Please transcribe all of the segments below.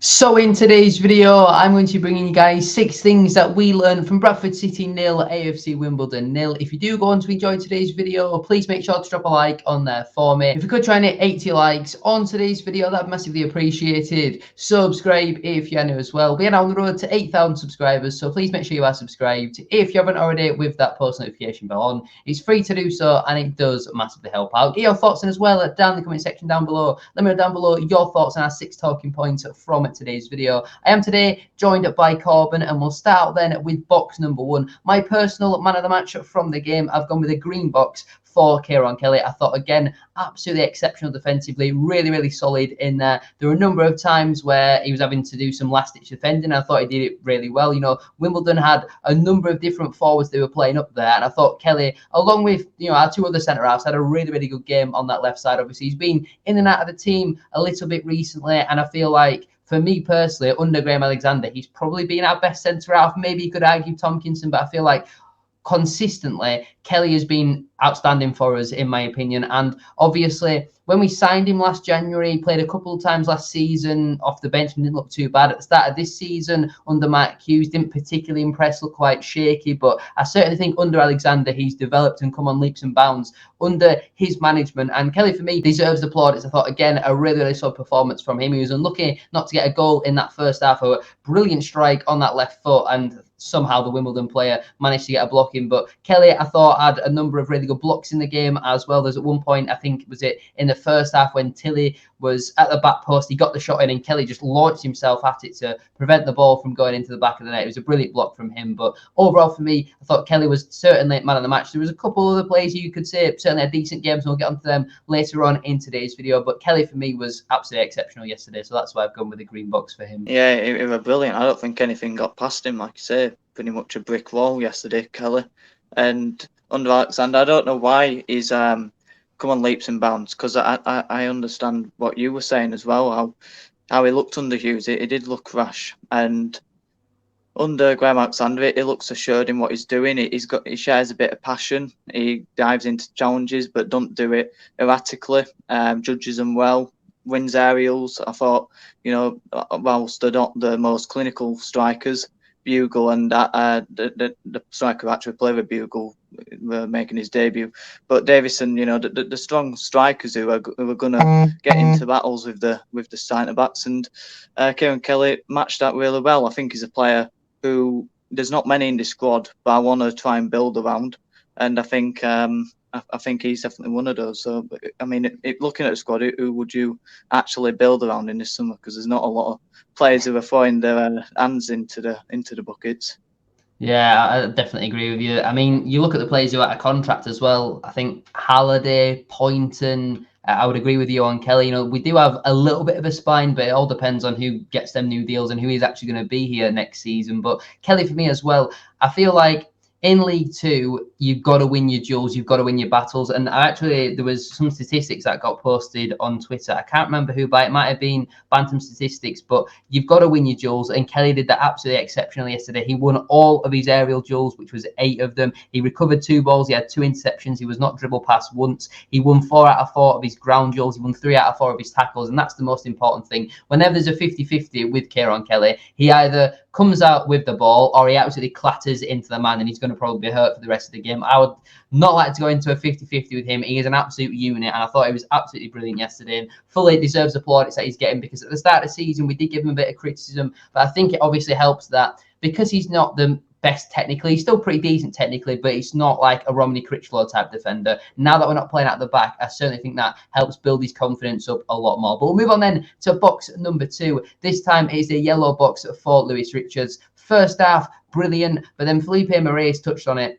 So in today's video, I'm going to be bringing you guys 6 things that we learned from Bradford City 0, AFC Wimbledon 0. If you do go on to enjoy today's video, please make sure to drop a like on there for me. If you could try and hit 80 likes on today's video, that'd be massively appreciated. Subscribe if you're new as well. We are on the road to 8,000 subscribers, so please make sure you are subscribed. If you haven't already, with that post notification bell on, it's free to do so and it does massively help out. Get your thoughts in as well down in the comment section down below. Let me know down below your thoughts on our 6 talking points from today's video. I am today joined by Korban, and we'll start then with box number 1. My personal man of the match from the game, I've gone with a green box for Kieron Kelly. I thought, again, absolutely exceptional defensively, really solid in there. There were a number of times where he was having to do some last-ditch defending. I thought he did it really well. You know, Wimbledon had a number of different forwards they were playing up there, and I thought Kelly, along with, you know, our 2 other centre-halves, had a really good game on that left side. Obviously, he's been in and out of the team a little bit recently, and I feel like, for me personally, under Graham Alexander, he's probably been our best centre-half. Maybe you could argue Tompkinson, but I feel like consistently Kelly has been outstanding for us, in my opinion. And obviously, when we signed him last January, he played a couple of times last season off the bench and didn't look too bad. At the start of this season, under Mark Hughes, didn't particularly impress, looked quite shaky. But I certainly think under Alexander, he's developed and come on leaps and bounds under his management. And Kelly, for me, deserves the plaudits. I thought, again, a really solid performance from him. He was unlucky not to get a goal in that first half. A brilliant strike on that left foot, and somehow the Wimbledon player managed to get a block in. But Kelly, I thought, had a number of really good blocks in the game as well. There's at one point, I think, was it in the first half, when Tilly was at the back post, he got the shot in and Kelly just launched himself at it to prevent the ball from going into the back of the net. It was a brilliant block from him. But overall, for me, I thought Kelly was certainly man of the match. There was a couple other players you could say certainly had decent games, and we'll get onto them later on in today's video. But Kelly, for me, was absolutely exceptional yesterday, so that's why I've gone with the green box for him. Yeah, it was brilliant. I don't think anything got past him, like you say. Pretty much a brick wall yesterday, Kelly. And under Alexander, I don't know why he's come on leaps and bounds, because I understand what you were saying as well, how he looked under Hughes. It did look rash, and under Graham Alexander, it looks assured in what he's doing. He shares a bit of passion. He dives into challenges, but don't do it erratically. Judges them well. Wins aerials. I thought, you know, whilst they're not the most clinical strikers, Bugle and the striker actually played with Bugle, making his debut. But Davison, you know, the strong strikers who are going to get into battles with the centre backs, and Kieron Kelly matched that really well. I think he's a player who there's not many in this squad, but I want to try and build around, and I think he's definitely one of those. So, I mean, looking at the squad, who would you actually build around in this summer? Because there's not a lot of players who are throwing their hands into the buckets. Yeah, I definitely agree with you. I mean, you look at the players who are out of contract as well. I think Halliday, Poynton, I would agree with you on Kelly. You know, we do have a little bit of a spine, but it all depends on who gets them new deals and who is actually going to be here next season. But Kelly, for me as well, I feel like in League Two, you've got to win your duels, you've got to win your battles. And actually, there was some statistics that got posted on Twitter. I can't remember who, but it might have been Bantam Statistics. But you've got to win your duels, and Kelly did that absolutely exceptionally yesterday. He won all of his aerial duels, which was 8 of them. He recovered 2 balls. He had 2 interceptions. He was not dribbled past once. He won 4 out of 4 of his ground duels. He won 3 out of 4 of his tackles, and that's the most important thing. Whenever there's a 50-50 with Kieron Kelly, he either comes out with the ball or he absolutely clatters into the man, and he's going to probably be hurt for the rest of the game. I would not like to go into a 50-50 with him. He is an absolute unit, and I thought he was absolutely brilliant yesterday, and fully deserves the plaudits that he's getting, because at the start of the season we did give him a bit of criticism, but I think it obviously helps that because he's not the best technically, he's still pretty decent technically, but it's not like a Romney Critchlow type defender. Now that we're not playing at the back, I certainly think that helps build his confidence up a lot more. But we'll move on then to box number 2. This time it is a yellow box for Lewis Richards. First half, brilliant, but then Felipe Moraes touched on it.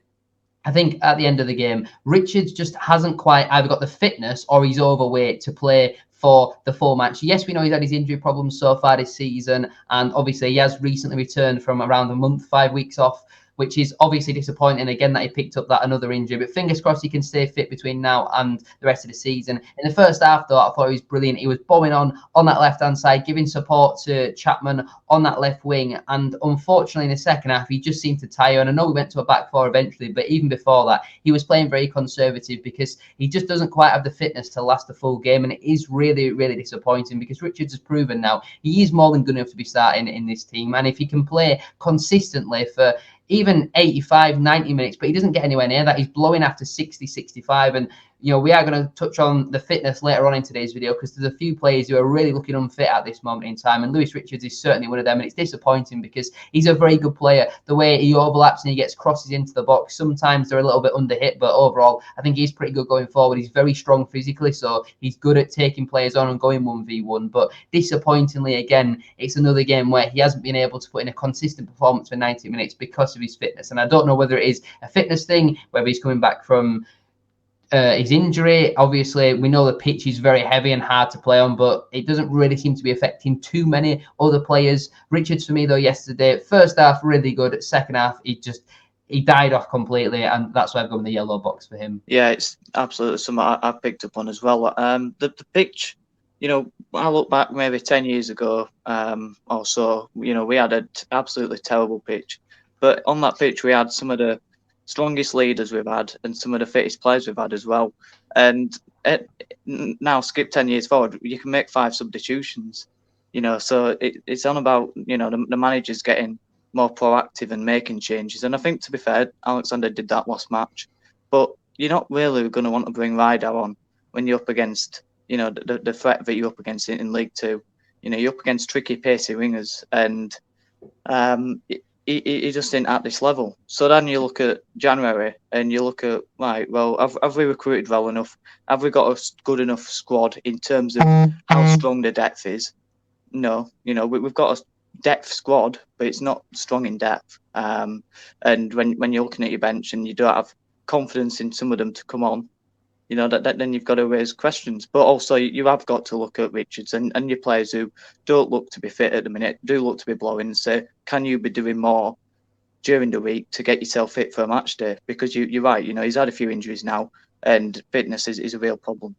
I think at the end of the game, Richards just hasn't quite either got the fitness or he's overweight to play for the full match. Yes, we know he's had his injury problems so far this season, and obviously he has recently returned from around a month, 5 weeks off. which is obviously disappointing again that he picked up that another injury. But fingers crossed he can stay fit between now and the rest of the season. In the first half, though, I thought he was brilliant. He was bowling on that left-hand side, giving support to Chapman on that left wing. And unfortunately, in the second half, he just seemed to tire. And I know we went to a back four eventually, but even before that, he was playing very conservative because he just doesn't quite have the fitness to last a full game. And it is really, really disappointing because Richards has proven now he is more than good enough to be starting in this team. And if he can play consistently for even 85, 90 minutes, but he doesn't get anywhere near that. He's blowing after 60, 65. And, you know, we are going to touch on the fitness later on in today's video because there's a few players who are really looking unfit at this moment in time. And Lewis Richards is certainly one of them. And it's disappointing because he's a very good player. The way he overlaps and he gets crosses into the box, sometimes they're a little bit under hit, but overall, I think he's pretty good going forward. He's very strong physically, so he's good at taking players on and going 1v1. But disappointingly, again, it's another game where he hasn't been able to put in a consistent performance for 90 minutes because of his fitness. And I don't know whether it is a fitness thing, whether he's coming back from his injury. Obviously, we know the pitch is very heavy and hard to play on, but it doesn't really seem to be affecting too many other players. Richards, for me, though, yesterday, first half, really good. Second half, he died off completely, and that's why I've gone the yellow box for him. Yeah, it's absolutely something I picked up on as well. The pitch, you know, I look back maybe 10 years ago or so, you know, we had an absolutely terrible pitch. But on that pitch, we had some of the strongest leaders we've had and some of the fittest players we've had as well. And now, skip 10 years forward, you can make 5 substitutions, you know. So it's on about, you know, the managers getting more proactive and making changes. And I think, to be fair, Alexander did that last match. But you're not really going to want to bring Ricardo on when you're up against, you know, the threat that you're up against in League Two. You know, you're up against tricky, pacey wingers, and he just isn't at this level. So then you look at January and you look at, right, well, have we recruited well enough? Have we got a good enough squad in terms of how strong the depth is? No, you know, we've got a depth squad, but it's not strong in depth. And when you're looking at your bench and you don't have confidence in some of them to come on, you know, that then you've got to raise questions. But also you have got to look at Richards and your players who don't look to be fit at the minute, do look to be blowing, and say, can you be doing more during the week to get yourself fit for a match day? Because you're right, you know, he's had a few injuries now and fitness is a real problem.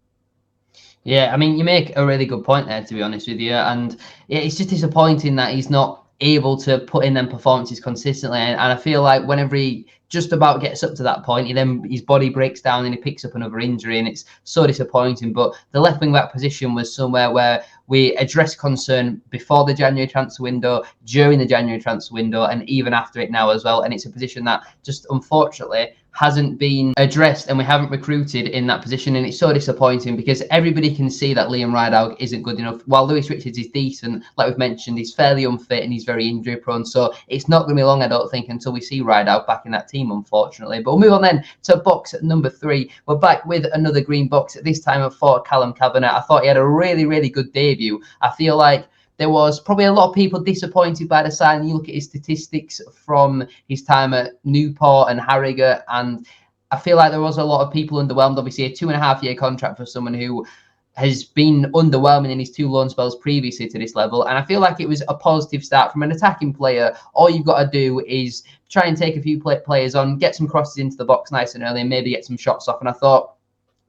Yeah, I mean, you make a really good point there, to be honest with you. And it's just disappointing that he's not able to put in them performances consistently. And I feel like whenever he just about gets up to that point, his body breaks down and he picks up another injury, and it's so disappointing. But the left wing back position was somewhere where we addressed concern before the January transfer window, during the January transfer window, and even after it now as well. And it's a position that just unfortunately hasn't been addressed, and we haven't recruited in that position. And it's so disappointing because everybody can see that Liam Rideout isn't good enough. While Lewis Richards is decent, like we've mentioned, he's fairly unfit and he's very injury prone. So it's not going to be long, I don't think, until we see Rideout back in that team, unfortunately. But we'll move on then to box number 3. We're back with another green box, at this time for Callum Cavet. I thought he had a really, really good debut. I feel like there was probably a lot of people disappointed by the signing. You look at his statistics from his time at Newport and Harrogate, and I feel like there was a lot of people underwhelmed. Obviously, a 2.5-year contract for someone who has been underwhelming in his 2 loan spells previously to this level. And I feel like it was a positive start from an attacking player. All you've got to do is try and take a few players on, get some crosses into the box nice and early, and maybe get some shots off. And I thought,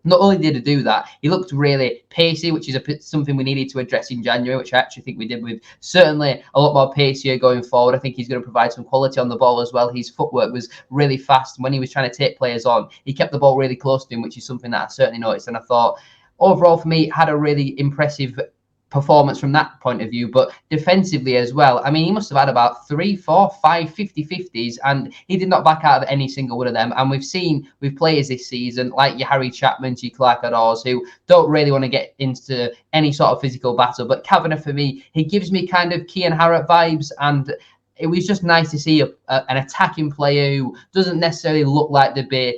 not only did he do that, he looked really pacey, which is something we needed to address in January, which I actually think we did with certainly a lot more pacier going forward. I think he's going to provide some quality on the ball as well. His footwork was really fast. And when he was trying to take players on, he kept the ball really close to him, which is something that I certainly noticed. And I thought, overall, for me, had a really impressive performance from that point of view. But defensively as well, I mean, he must have had about 3, 4, 5 50-50s, and he did not back out of any single one of them. And we've seen with players this season like your Harry Chapman, your Clark Adors, who don't really want to get into any sort of physical battle. But Kavanagh, for me, he gives me kind of Kian Harrop vibes, and it was just nice to see an attacking player who doesn't necessarily look like the bit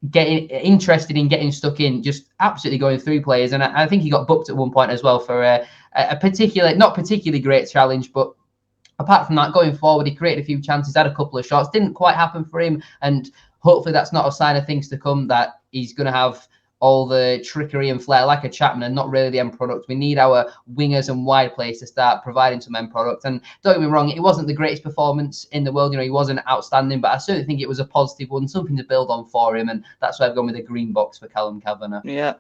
getting interested in getting stuck in, just absolutely going through players. And I think he got booked at one point as well for a not particularly great challenge. But apart from that, going forward, he created a few chances, had a couple of shots, didn't quite happen for him. And hopefully that's not a sign of things to come, that he's going to have all the trickery and flair like a Chapman and not really the end product. We need our wingers and wide players to start providing some end product. And don't get me wrong, it wasn't the greatest performance in the world. He wasn't outstanding, but I certainly think it was a positive one, something to build on for him. And that's why I've gone with a green box for Callum Cavet. Yeah,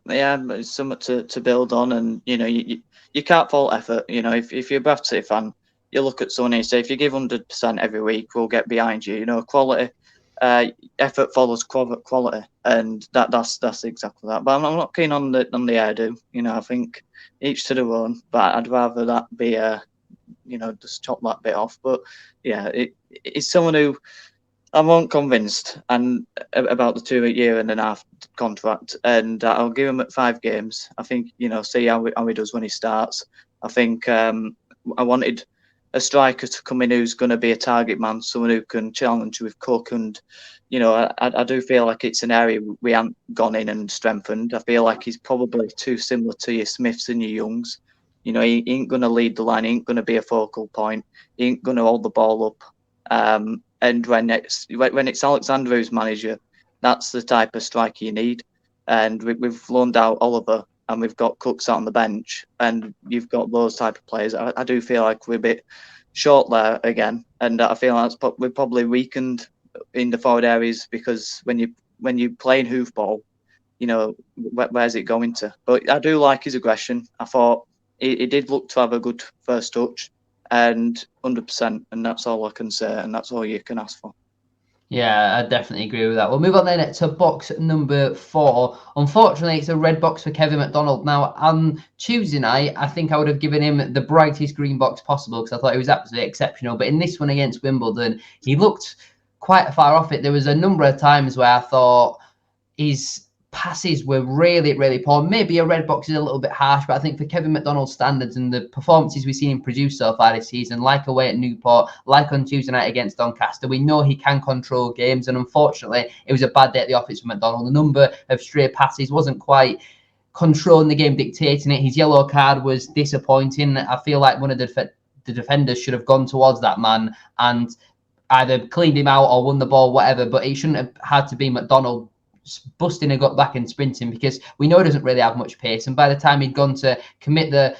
it's something to build on. And, you can't fault effort. If you're a Bradford City fan, you look at someone and you say, if you give 100% every week, we'll get behind you. Quality. Effort follows quality, and that's exactly that. But I'm not keen on the hairdo. I think each to their own. But I'd rather that be just chop that bit off. But yeah, it's someone who I wasn't convinced and about the 2.5 year contract, and I'll give him at 5 games. I think see how he does when he starts. I think I wanted a striker to come in who's going to be a target man, someone who can challenge with Cook. And, I do feel like it's an area we haven't gone in and strengthened. I feel like he's probably too similar to your Smiths and your Youngs. He ain't going to lead the line. He ain't going to be a focal point. He ain't going to hold the ball up. And when it's Alexander who's manager, that's the type of striker you need. And we've loaned out Oliver, and we've got Cooks out on the bench, and you've got those type of players. I do feel like we're a bit short there again, and I feel like we're probably weakened in the forward areas, because when you play in hoofball, where's it going to? But I do like his aggression. I thought he did look to have a good first touch, and 100%, and that's all I can say, and that's all you can ask for. Yeah, I definitely agree with that. We'll move on then to box number 4. Unfortunately, it's a red box for Kevin McDonald. Now, on Tuesday night, I think I would have given him the brightest green box possible, because I thought he was absolutely exceptional. But in this one against Wimbledon, he looked quite far off it. There was a number of times where I thought his passes were really, really poor. Maybe a red box is a little bit harsh, but I think for Kevin McDonald's standards and the performances we've seen him produce so far this season, like away at Newport, like on Tuesday night against Doncaster, we know he can control games. And unfortunately, it was a bad day at the office for McDonald. The number of stray passes wasn't quite controlling the game, dictating it. His yellow card was disappointing. I feel like one of the defenders should have gone towards that man and either cleaned him out or won the ball, whatever, but it shouldn't have had to be McDonald busting a gut back and sprinting, because we know he doesn't really have much pace. And by the time he'd gone to commit the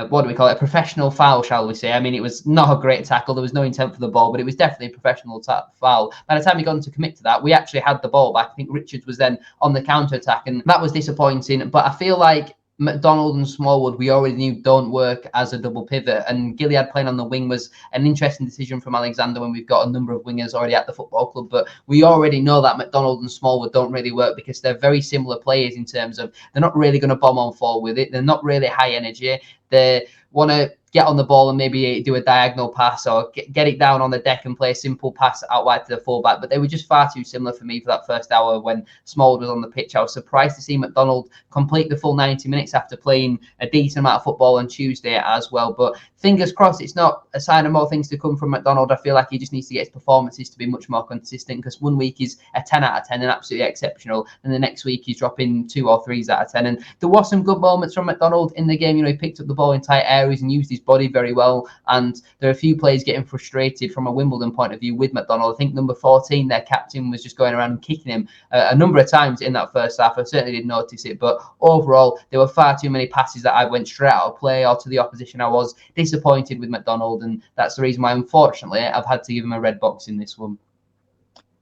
what do we call it, a professional foul, shall we say? I mean, it was not a great tackle. There was no intent for the ball, but it was definitely a professional foul. By the time he'd gone to commit to that, we actually had the ball back. I think Richards was then on the counter attack, and that was disappointing. But I feel like McDonald and Smallwood, we already knew don't work as a double pivot, and Gilead playing on the wing was an interesting decision from Alexander when we've got a number of wingers already at the football club. But we already know that McDonald and Smallwood don't really work, because they're very similar players in terms of they're not really going to bomb on forward with it. They're not really high energy. They want to get on the ball and maybe do a diagonal pass or get it down on the deck and play a simple pass out wide to the fullback. But they were just far too similar for me for that first hour when Smallwood was on the pitch. I was surprised to see McDonald complete the full 90 minutes after playing a decent amount of football on Tuesday as well. But fingers crossed, it's not a sign of more things to come from McDonald. I feel like he just needs to get his performances to be much more consistent, because one week he's a 10 out of 10 and absolutely exceptional, and the next week he's dropping 2 or 3s out of 10. And there was some good moments from McDonald in the game. He picked up the ball in tight areas and used his body very well. And there are a few players getting frustrated from a Wimbledon point of view with McDonald. I think number 14, their captain, was just going around and kicking him a number of times in that first half. I certainly didn't notice it, but overall, there were far too many passes that I went straight out of play or to the opposition. I was disappointed with McDonald, and that's the reason why, unfortunately, I've had to give him a red box in this one.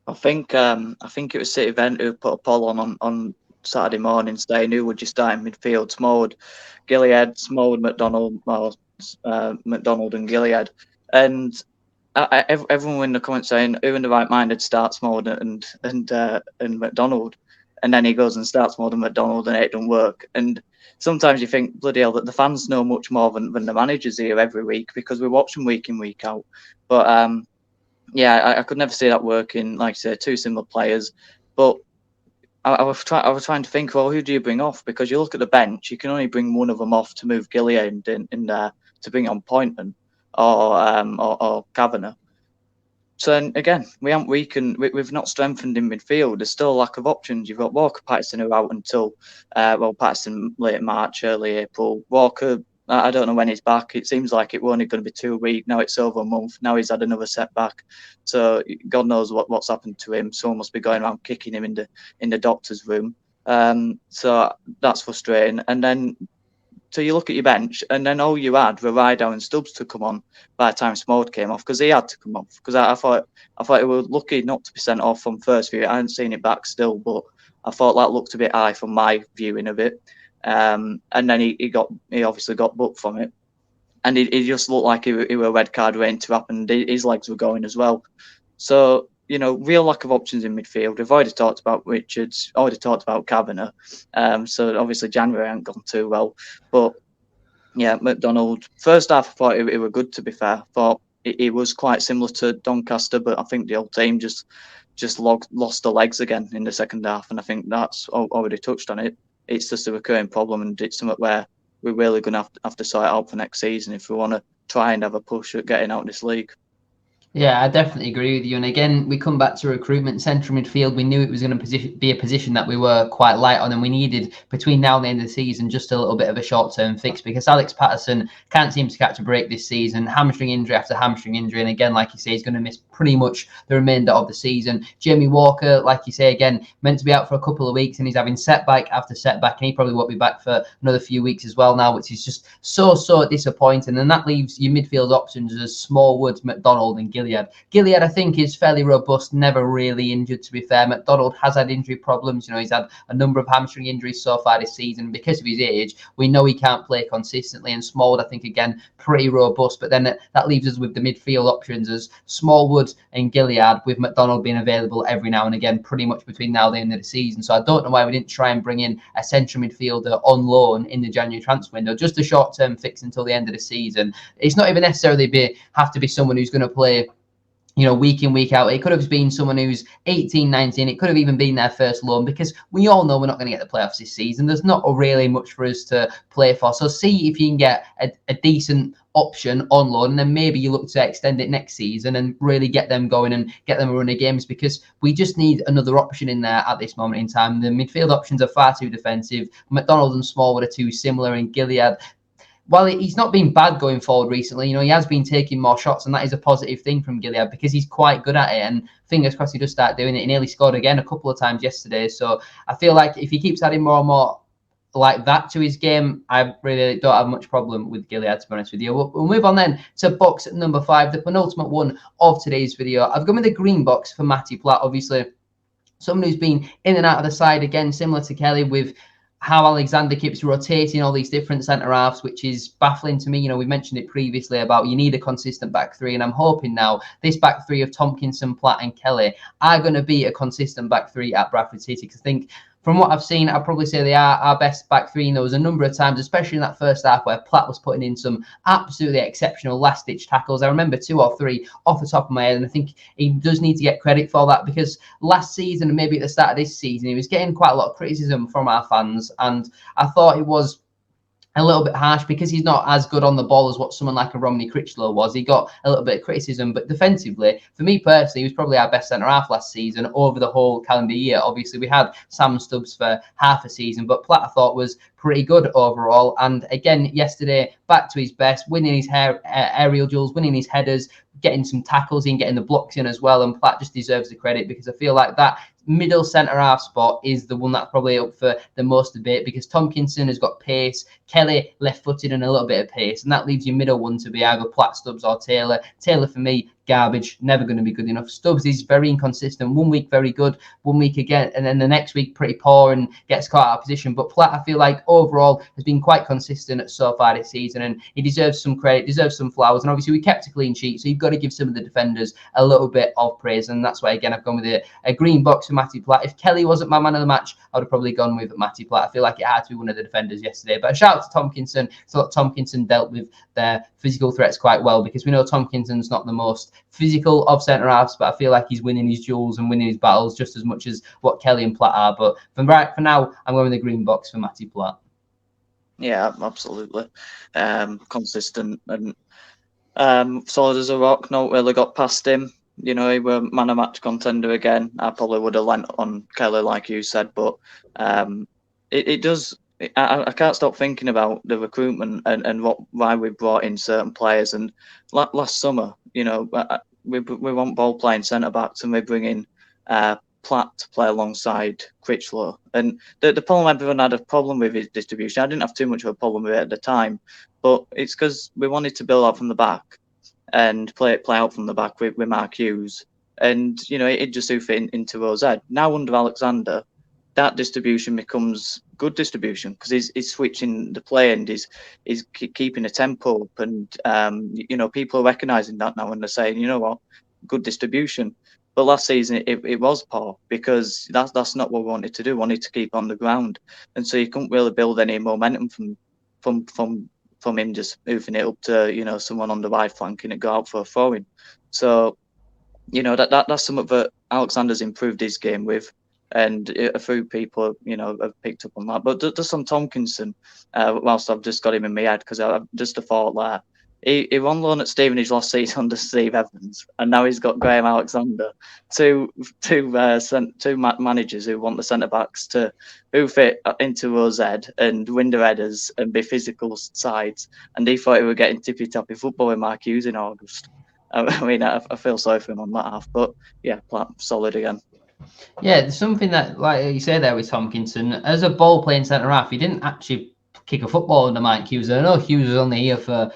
I think it was City Vent who put a poll on Saturday morning saying who would you start in midfield: Smallwood, Gilead, Smallwood, McDonald, or McDonald and Gilead. And everyone in the comments saying who in the right mind would start Smallwood and McDonald, and then he goes and starts Smallwood and McDonald, and it don't work. And sometimes you think, bloody hell, that the fans know much more than the managers here every week, because we watch them week in, week out. But I could never see that working. Like I say, 2 similar players. But I was trying to think, well, who do you bring off? Because you look at the bench, you can only bring one of them off to move Gilead in there to bring on Pointon or Kavanagh. So again, we've not strengthened in midfield. There's still a lack of options. You've got Walker, Patterson who are out until Patterson late March, early April. Walker, I don't know when he's back. It seems like it was only going to be 2 weeks. Now it's over a month. Now he's had another setback. So God knows what's happened to him. Someone must be going around kicking him in the doctor's room. So that's frustrating. And then so you look at your bench, and then all you had were Ricardo and Stubbs to come on by the time Smode came off, because he had to come off. Because I thought he was lucky not to be sent off from first view. I hadn't seen it back still, but I thought that looked a bit high from my viewing of it. And then he obviously got booked from it, and he just looked like he were a red card waiting to happen. His legs were going as well. So, real lack of options in midfield. We've already talked about Richards, already talked about Kavanagh. So obviously January hasn't gone too well. But yeah, McDonald, first half I thought it were good, to be fair. I thought it was quite similar to Doncaster, but I think the old team just lost the legs again in the second half. And I think that's already touched on it. It's just a recurring problem, and it's something where we're really going to have to sort it out for next season if we want to try and have a push at getting out of this league. Yeah, I definitely agree with you. And again, we come back to recruitment, central midfield. We knew it was going to be a position that we were quite light on, and we needed between now and the end of the season just a little bit of a short-term fix, because Alex Patterson can't seem to catch a break this season. Hamstring injury after hamstring injury, and again, like you say, he's going to miss pretty much the remainder of the season. Jamie Walker, like you say, again, meant to be out for a couple of weeks, and he's having setback after setback, and he probably won't be back for another few weeks as well now, which is just so disappointing. And that leaves your midfield options as Smallwood, McDonald, and Gilead. I think, is fairly robust, never really injured, to be fair. McDonald has had injury problems. He's had a number of hamstring injuries so far this season. Because of his age, we know he can't play consistently. And Smallwood, I think, again, pretty robust. But then that leaves us with the midfield options as Smallwood and Gilead, with McDonald being available every now and again, pretty much between now and the end of the season. So I don't know why we didn't try and bring in a central midfielder on loan in the January transfer window, just a short-term fix until the end of the season. It's not even necessarily have to be someone who's going to play week in, week out. It could have been someone who's 18, 19. It could have even been their first loan, because we all know we're not going to get the playoffs this season. There's not really much for us to play for. So see if you can get a decent option on loan, and then maybe you look to extend it next season and really get them going and get them a run of games, because we just need another option in there at this moment in time. The midfield options are far too defensive. McDonald and Smallwood are too similar, and Gilead, while he's not been bad going forward recently, he has been taking more shots, and that is a positive thing from Gilead, because he's quite good at it, and fingers crossed he does start doing it. He nearly scored again a couple of times yesterday. So I feel like if he keeps adding more and more like that to his game, I really don't have much problem with Gilead, to be honest with you. We'll move on then to box number 5, the penultimate one of today's video. I've gone with the green box for Matty Platt, obviously someone who's been in and out of the side, again, similar to Kelly, with how Alexander keeps rotating all these different centre-halves, which is baffling to me. We mentioned it previously about you need a consistent back three, and I'm hoping now this back three of Tompkinson, Platt and Kelly are going to be a consistent back three at Bradford City, because I think from what I've seen, I'd probably say they are our best back three. And there was a number of times, especially in that first half, where Platt was putting in some absolutely exceptional last-ditch tackles. I remember 2 or 3 off the top of my head, and I think he does need to get credit for that, because last season, and maybe at the start of this season, he was getting quite a lot of criticism from our fans, and I thought it was a little bit harsh because he's not as good on the ball as what someone like a Romney Critchlow was. He got a little bit of criticism, but defensively, for me personally, he was probably our best centre-half last season over the whole calendar year. Obviously, we had Sam Stubbs for half a season, but Platt, I thought, was pretty good overall. And again, yesterday, back to his best, winning his aerial duels, winning his headers, getting some tackles in, getting the blocks in as well. And Platt just deserves the credit, because I feel like that middle centre-half spot is the one that's probably up for the most debate, because Tompkinson has got pace, Kelly left-footed and a little bit of pace, and that leaves your middle one to be either Platt, Stubbs or Taylor. Taylor, for me, garbage, never going to be good enough. Stubbs is very inconsistent. 1 week very good, 1 week again, and then the next week pretty poor and gets caught out of position. But Platt, I feel like overall has been quite consistent so far this season, and he deserves some credit, deserves some flowers. And obviously we kept a clean sheet, so you've got to give some of the defenders a little bit of praise, and that's why again I've gone with a green box for Matty Platt. If Kelly wasn't my man of the match, I would have probably gone with Matty Platt. I feel like it had to be one of the defenders yesterday. But a shout out to Tompkinson. I thought Tompkinson dealt with their physical threats quite well, because we know Tompkinson's not the most physical of centre-halves, but I feel like he's winning his duels and winning his battles just as much as what Kelly and Platt are. But for now, I'm going with the green box for Matty Platt. Yeah, absolutely. Consistent and solid as a rock. Not really got past him. He were man of match contender again. I probably would have lent on Kelly, like you said, but it does. I can't stop thinking about the recruitment and why we brought in certain players. And last summer, we want ball playing centre backs, and we bring in Platt to play alongside Critchlow. And the problem everyone had a problem with is distribution. I didn't have too much of a problem with it at the time, but it's because we wanted to build out from the back and play out from the back with Mark Hughes. And, you know, it just so fit into Rose Ed. Now under Alexander, that distribution becomes good distribution because he's switching the play and he's keeping a tempo up. And, you know, people are recognising that now and they're saying, you know what, good distribution. But last season it was poor because that's not what we wanted to do. We wanted to keep on the ground. And so you couldn't really build any momentum from him just moving it up to, you know, someone on the right flank and it go out for a throw-in. So, you know, that's something that Alexander's improved his game with, and a few people, you know, have picked up on that. But just on Tompkinson, whilst I've just got him in my head, because I've just a thought there. He won on loan at Stevenage last season under Steve Evans, and now he's got Graham Alexander, two managers who want the centre backs to who fit into Rose Ed and win the headers and be physical sides. And he thought he were getting tippy tappy football with Mark Hughes in August. I mean, I feel sorry for him on that half, but yeah, Platt solid again. Yeah, there's something that, like you say there with Tompkinson, as a ball playing centre half, he didn't actually kick a football under Mike Hughes. I know Hughes was only here for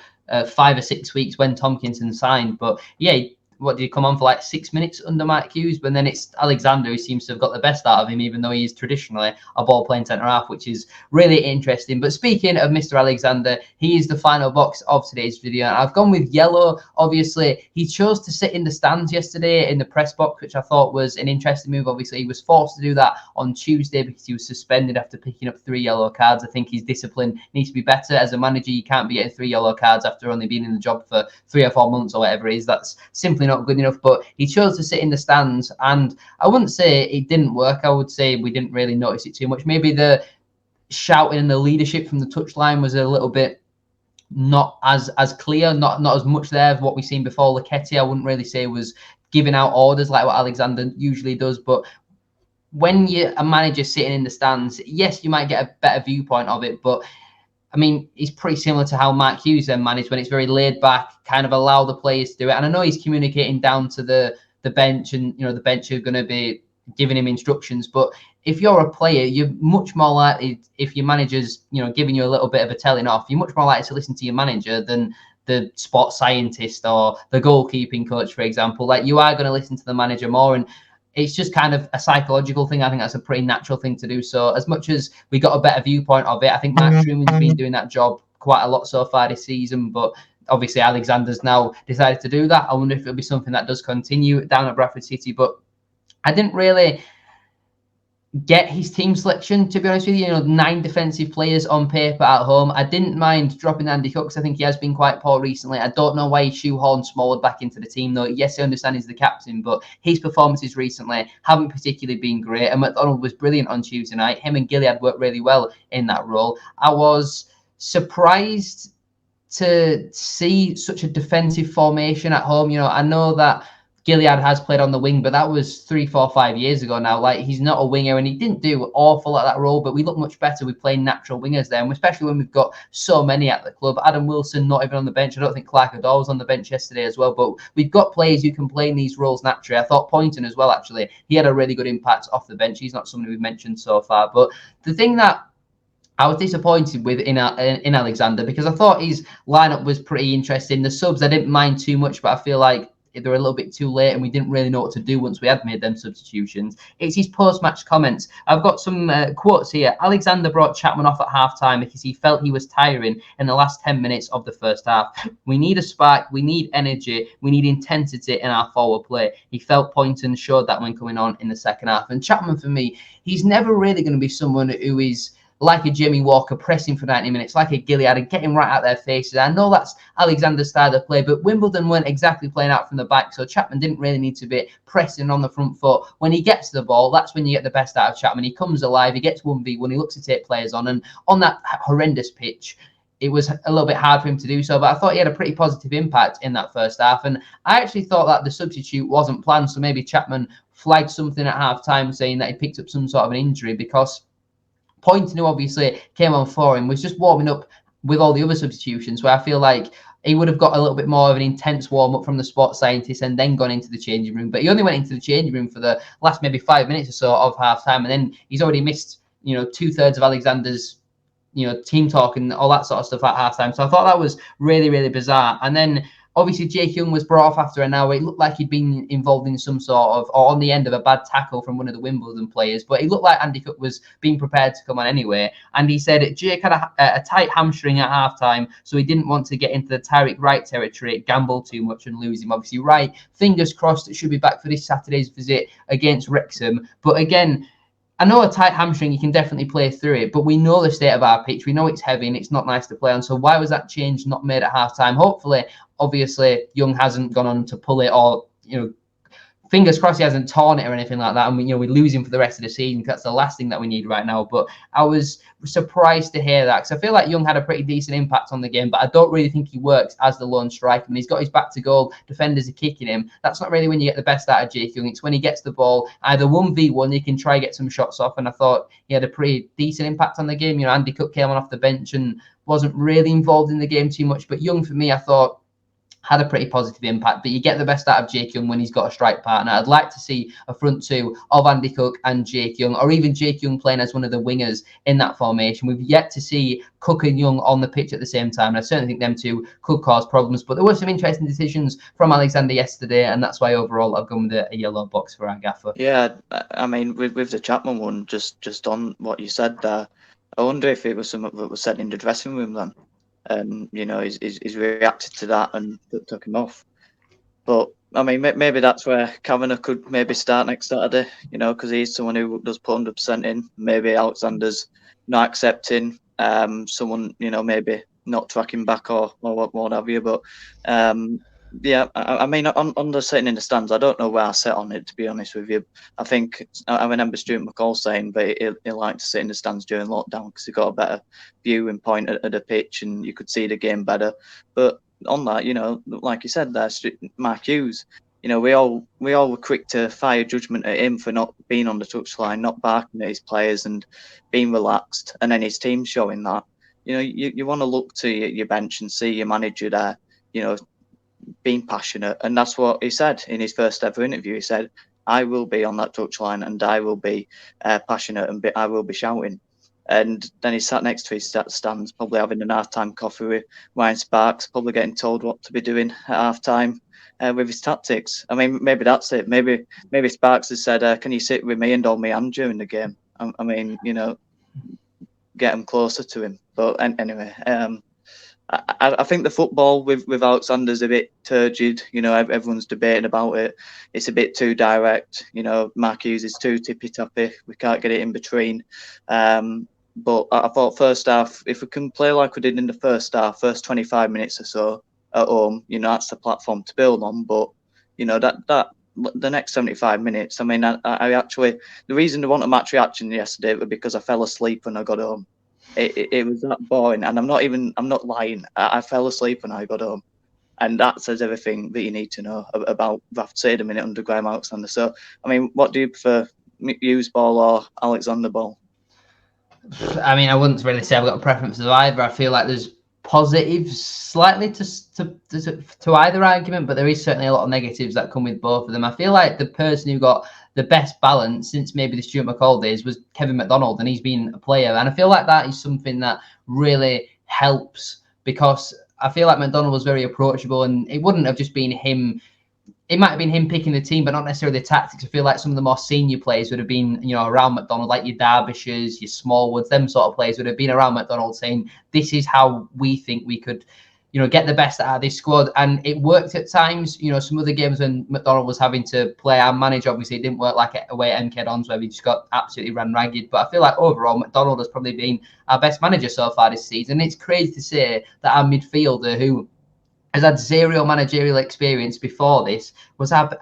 5 or 6 weeks when Tompkinson signed, but yeah, what did he come on for, like 6 minutes under Mike Hughes? But then it's Alexander who seems to have got the best out of him, even though he is traditionally a ball playing centre half, which is really interesting. But speaking of Mr. Alexander, he is the final box of today's video. I've gone with yellow. Obviously, he chose to sit in the stands yesterday in the press box, which I thought was an interesting move. Obviously, he was forced to do that on Tuesday because he was suspended after picking up 3 yellow cards. I think his discipline needs to be better. As a manager, you can't be getting 3 yellow cards after only being in the job for 3 or 4 months or whatever it is. That's simply not good enough. But he chose to sit in the stands, and I wouldn't say it didn't work. I would say we didn't really notice it too much. Maybe the shouting and the leadership from the touchline was a little bit not as clear, not as much there of what we've seen before. Laketti, I wouldn't really say was giving out orders like what Alexander usually does. But when you're a manager sitting in the stands, yes, you might get a better viewpoint of it, but I mean, it's pretty similar to how Mark Hughes then managed, when it's very laid back, kind of allow the players to do it. And I know he's communicating down to the bench, and you know the bench are going to be giving him instructions. But if you're a player, you're much more likely, if your manager's, you know, giving you a little bit of a telling off, you're much more likely to listen to your manager than the sports scientist or the goalkeeping coach, for example. Like, you are going to listen to the manager more, and it's just kind of a psychological thing. I think that's a pretty natural thing to do. So as much as we got a better viewpoint of it, I think Mark Trueman's been doing that job quite a lot so far this season, but obviously Alexander's now decided to do that. I wonder if it'll be something that does continue down at Bradford City, but I didn't really get his team selection, to be honest with you. You know, 9 defensive players on paper at home. I didn't mind dropping Andy Cook because I think he has been quite poor recently. I don't know why he shoehorned Smallwood back into the team, though. Yes, I understand he's the captain, but his performances recently haven't particularly been great. And McDonald was brilliant on Tuesday night. Him and Gilead worked really well in that role. I was surprised to see such a defensive formation at home. You know, I know that Gilead has played on the wing, but that was 3, 4, 5 years ago now. Like, he's not a winger, and he didn't do awful at that role, but we look much better with playing natural wingers there, and especially when we've got so many at the club. Adam Wilson not even on the bench. I don't think Clark Adore was on the bench yesterday as well, but we've got players who can play in these roles naturally. I thought Poynton as well, actually. He had a really good impact off the bench. He's not somebody we've mentioned so far, but the thing that I was disappointed with in Alexander, because I thought his lineup was pretty interesting. The subs I didn't mind too much, but I feel like they were a little bit too late and we didn't really know what to do once we had made them substitutions. It's his post-match comments. I've got some quotes here. Alexander brought Chapman off at half-time because he felt he was tiring in the last 10 minutes of the first half. We need a spark, we need energy, we need intensity in our forward play. He felt Poynton showed that when coming on in the second half. And Chapman, for me, he's never really going to be someone who is like a Jimmy Walker, pressing for 90 minutes, like a Gilead, and getting right out their faces. I know that's Alexander's style of play, but Wimbledon weren't exactly playing out from the back, so Chapman didn't really need to be pressing on the front foot. When he gets the ball, that's when you get the best out of Chapman. He comes alive, he gets 1v1, he looks to take players on, and on that horrendous pitch, it was a little bit hard for him to do so, but I thought he had a pretty positive impact in that first half, and I actually thought that the substitute wasn't planned, so maybe Chapman flagged something at half-time saying that he picked up some sort of an injury, because Poynton, who obviously came on for him, was just warming up with all the other substitutions, where I feel like he would have got a little bit more of an intense warm-up from the sports scientist and then gone into the changing room. But he only went into the changing room for the last maybe 5 minutes or so of half-time, and then he's already missed, 2/3 of Alexander's, team talk and all that sort of stuff at halftime. So I thought that was really, really bizarre. And then obviously Jake Young was brought off after an hour. It looked like he'd been involved in some sort of, or on the end of a bad tackle from one of the Wimbledon players, but it looked like Andy Cook was being prepared to come on anyway. And he said Jake had a tight hamstring at halftime, so he didn't want to get into the Tyreek Wright territory, gamble too much and lose him. Obviously, Wright, fingers crossed, it should be back for this Saturday's visit against Wrexham. But again, I know a tight hamstring, you can definitely play through it, but we know the state of our pitch. We know it's heavy and it's not nice to play on. So why was that change not made at halftime? Hopefully, obviously, Young hasn't gone on to pull it, or, fingers crossed he hasn't torn it or anything like that. And we lose him for the rest of the season, because that's the last thing that we need right now. But I was surprised to hear that, because I feel like Young had a pretty decent impact on the game, but I don't really think he works as the lone striker. And he's got his back to goal, defenders are kicking him. That's not really when you get the best out of Jake Young. It's when he gets the ball, either 1v1, he can try get some shots off. And I thought he had a pretty decent impact on the game. Andy Cook came on off the bench and wasn't really involved in the game too much. But Young, for me, I thought, had a pretty positive impact. But you get the best out of Jake Young when he's got a strike partner. I'd like to see a front two of Andy Cook and Jake Young, or even Jake Young playing as one of the wingers in that formation. We've yet to see Cook and Young on the pitch at the same time, and I certainly think them two could cause problems. But there were some interesting decisions from Alexander yesterday, and that's why overall I've gone with a yellow box for our gaffer. Yeah, I mean, with the Chapman one, just on what you said there, I wonder if it was something that was said in the dressing room then. And he's reacted to that and took him off. But I mean, maybe that's where Kavanagh could maybe start next Saturday. Because he's someone who does put 100% in. Maybe Alexander's not accepting. Someone maybe not tracking back or what have you. But yeah, I mean, on the sitting in the stands, I don't know where I sit on it, to be honest with you. I think I remember Stuart McCall saying, but he liked to sit in the stands during lockdown because he got a better viewing point at the pitch and you could see the game better. But on that, like you said there, Mark Hughes, we all were quick to fire judgment at him for not being on the touchline, not barking at his players and being relaxed, and then his team showing that. You want to look to your bench and see your manager there, being passionate, and that's what he said in his first ever interview. He said, I will be on that touchline and I will be passionate and I will be shouting. And then he sat next to his stands, probably having an half-time coffee with Ryan Sparks, probably getting told what to be doing at half-time with his tactics. I mean, maybe that's it. Maybe Sparks has said, can you sit with me and hold me hand during the game? I mean, get him closer to him. But anyway, I think the football with Alexander's a bit turgid. Everyone's debating about it. It's a bit too direct. Mark Hughes is too tippy-tappy. We can't get it in between. But I thought first half, if we can play like we did in the first half, first 25 minutes or so at home, that's the platform to build on. But that the next 75 minutes, I mean, I actually, the reason I wanted match reaction yesterday was because I fell asleep when I got home. It was that boring, and I'm not lying. I fell asleep when I got home, and that says everything that you need to know about Raft Said a minute under Graham Alexander. So, I mean, what do you prefer, Hughes ball or Alexander ball? I mean, I wouldn't really say I've got a preference of either. I feel like there's positives slightly to either argument, but there is certainly a lot of negatives that come with both of them. I feel like the person who got the best balance since maybe the Stuart McCall days was Kevin McDonald, and he's been a player. And I feel like that is something that really helps, because I feel like McDonald was very approachable, and it wouldn't have just been him. It might have been him picking the team, but not necessarily the tactics. I feel like some of the more senior players would have been, around McDonald, like your Derbyshires, your Smallwoods, them sort of players would have been around McDonald saying, this is how we think we could, get the best out of this squad. And it worked at times. Some other games when McDonald was having to play and manage, obviously it didn't work like away at MK Dons, where we just got absolutely ran ragged. But I feel like overall, McDonald has probably been our best manager so far this season. It's crazy to say that our midfielder, who has had zero managerial experience before this,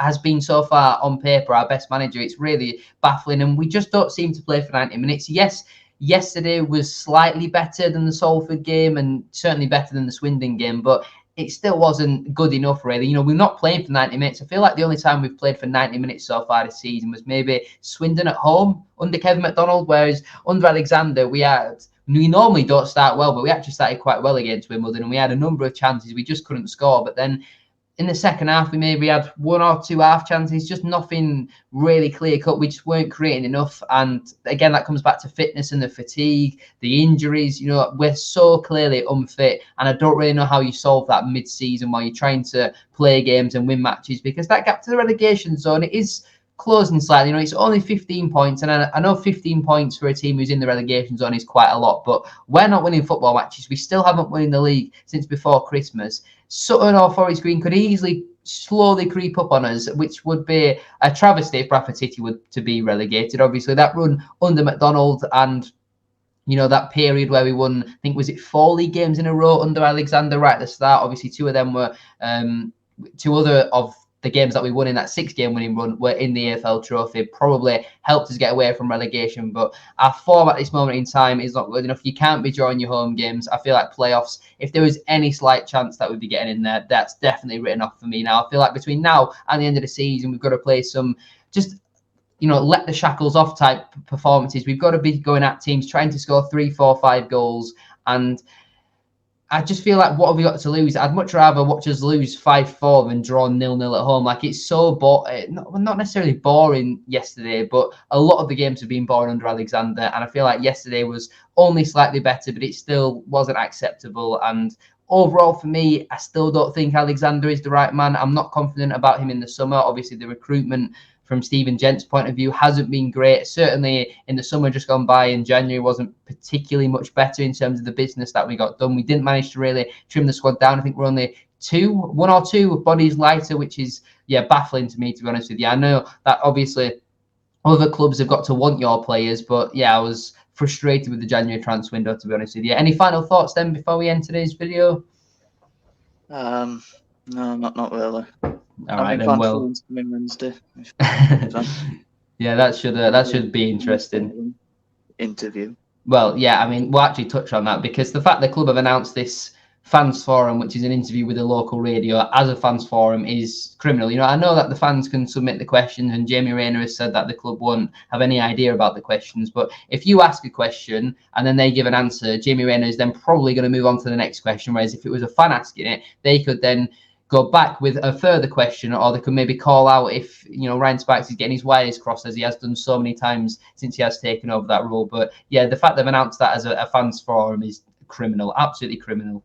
has been so far on paper our best manager. It's really baffling, and we just don't seem to play for 90 minutes. Yes, yesterday was slightly better than the Salford game and certainly better than the Swindon game, but it still wasn't good enough, really. We're not playing for 90 minutes. I feel like the only time we've played for 90 minutes so far this season was maybe Swindon at home under Kevin McDonald, whereas under Alexander, we had we normally don't start well, but we actually started quite well against Wimbledon, and we had a number of chances. We just couldn't score. But then in the second half, we maybe had 1 or 2 half chances, just nothing really clear cut. We just weren't creating enough. And again, that comes back to fitness and the fatigue, the injuries. You know, we're so clearly unfit, and I don't really know how you solve that mid-season while you're trying to play games and win matches, because that gap to the relegation zone, it is closing slightly. You know, it's only 15 points, and I know 15 points for a team who's in the relegation zone is quite a lot, but we're not winning football matches. We still haven't won in the league since before Christmas. Sutton or Forest Green could easily slowly creep up on us, which would be a travesty if Bradford City were to be relegated. Obviously, that run under McDonald and, you know, that period where we won, I think, was it 4 league games in a row under Alexander right at the start? Obviously, 2 of them were, 2 other of the games that we won in that 6-game winning run were in the AFL Trophy. Probably helped us get away from relegation, but our form at this moment in time is not good enough. You can't be drawing your home games. I feel like playoffs, if there was any slight chance that we'd be getting in there, that's definitely written off for me now. I feel like between now and the end of the season, we've got to play some just, you know, let the shackles off type performances. We've got to be going at teams trying to score 3, 4, 5 goals, and I just feel like, what have we got to lose? I'd much rather watch us lose 5-4 than draw 0-0 at home. Like, it's so not necessarily boring yesterday, but a lot of the games have been boring under Alexander, and I feel like yesterday was only slightly better, but it still wasn't acceptable. And overall, for me, I still don't think Alexander is the right man. I'm not confident about him in the summer. Obviously, the recruitment from Stephen Gent's point of view hasn't been great. Certainly in the summer just gone by, in January wasn't particularly much better in terms of the business that we got done. We didn't manage to really trim the squad down. I think we're only 1 or 2 bodies lighter, which is, yeah, baffling to me, to be honest with you. I know that obviously other clubs have got to want your players, but yeah, I was frustrated with the January transfer window, to be honest with you. Any final thoughts then before we end today's video? No, not really. All right, then. Well, Wednesday. Yeah, that should be interesting. Interview. Well, yeah, I mean, we'll actually touch on that, because the fact the club have announced this fans forum, which is an interview with a local radio as a fans forum, is criminal. You know, I know that the fans can submit the questions, and Jamie Rayner has said that the club won't have any idea about the questions. But if you ask a question and then they give an answer, Jamie Rayner is then probably going to move on to the next question. Whereas if it was a fan asking it, they could then go back with a further question, or they could maybe call out if, you know, Ryan Sparks is getting his wires crossed, as he has done so many times since he has taken over that role. But yeah, the fact they've announced that as a fans forum is criminal, absolutely criminal.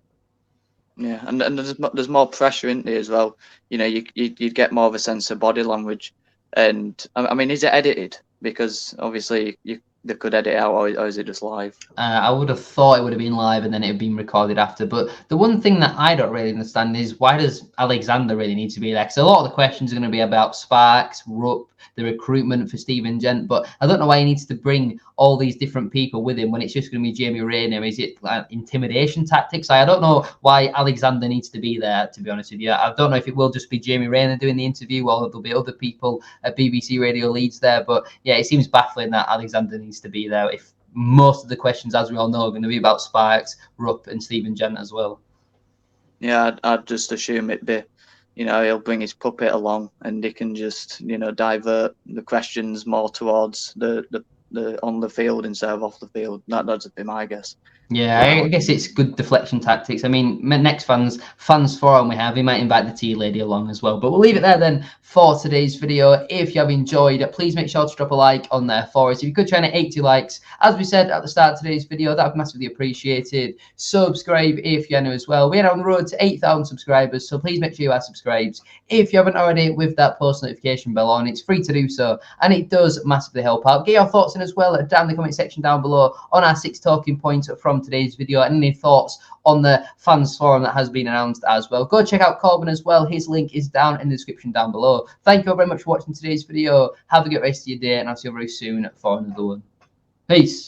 Yeah, and there's more pressure in there as well. You know, you'd get more of a sense of body language. And I mean, is it edited? Because obviously they could edit it out, or is it just live? I would have thought it would have been live and then it had been recorded after. But the one thing that I don't really understand is, why does Alexander really need to be there? Because a lot of the questions are going to be about Sparks, Rupp, the recruitment for Stephen Gent. But I don't know why he needs to bring all these different people with him when it's just going to be Jamie Rayner. Is it like intimidation tactics? I don't know why Alexander needs to be there, to be honest with you. I don't know if it will just be Jamie Rayner doing the interview, or there'll be other people at BBC Radio Leeds there. But yeah, it seems baffling that Alexander needs to be there if most of the questions, as we all know, are going to be about Sparks, Rupp and Stephen Gent as well. Yeah, I'd just assume it'd be, you know, he'll bring his puppet along and he can just, you know, divert the questions more towards the on the field instead of off the field. That'd be my guess. Yeah, I guess it's good deflection tactics. I mean, next fans forum we have, he might invite the tea lady along as well. But we'll leave it there then for today's video. If you have enjoyed it, please make sure to drop a like on there for us. If you could try and 80 likes, as we said at the start of today's video, that would be massively appreciated. Subscribe if you're new as well. We're on the road to 8,000 subscribers, so please make sure you are subscribed. If you haven't already, with that post notification bell on, it's free to do so, and it does massively help out. Get your thoughts in as well down in the comment section down below on our 6 talking points from today's video, and any thoughts on the fans forum that has been announced as well. Go check out Korban as well. His link is down in the description down below. Thank you all very much for watching today's video. Have a good rest of your day, and I'll see you very soon for another one. Peace.